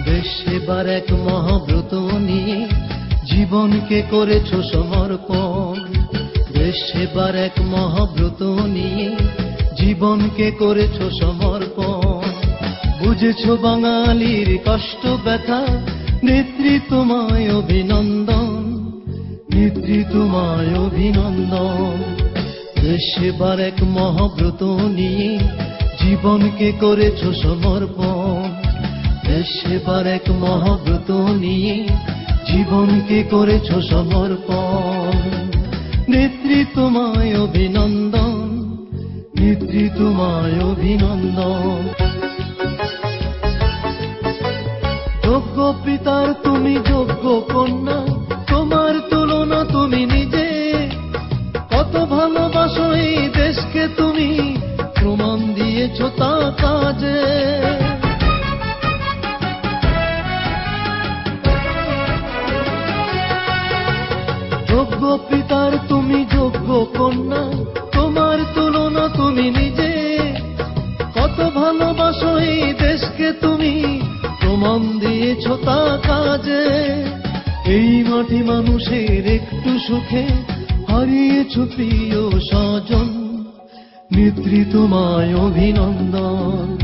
দেশ সেবার এক মহাব্রত নিয়ে জীবনকে করেছো সমর্পণ। দেশ সেবার এক মহাব্রত নিয়ে জীবনকে করেছো সমর্পণ। বুঝেছো বাঙালির কষ্ট ব্যথা, নেত্রী তোমায় অভিনন্দন, নেত্রী তোমায় অভিনন্দন। দেশ সেবার এক মহাব্রত নিয়ে জীবনকে করেছো সমর্পণ। দেশ সেবার এক মহাব্রত নিয়ে জীবনকে করেছো সমর্পণ। নেত্রী তোমায় অভিনন্দন, নেত্রী তোমায় অভিনন্দন। যোগ্য পিতার তুমি যোগ্য কন্যা, তোমার তুলনা তুমি নিজে। কত ভালোবাসো এই দেশকে তুমি, প্রমাণ দিয়েছো তা কাজে। যোগ্য পিতার তুমি যোগ্য কন্যা, তোমার তুলনা তুমি নিজে। কত ভালোবাসো এই দেশকে তুমি, প্রমাণ দিয়েছো তা কাজে। এই মাটি মানুষের একটু সুখে হারিয়েছো প্রিয় স্বজন, নেত্রী তোমায় অভিনন্দন।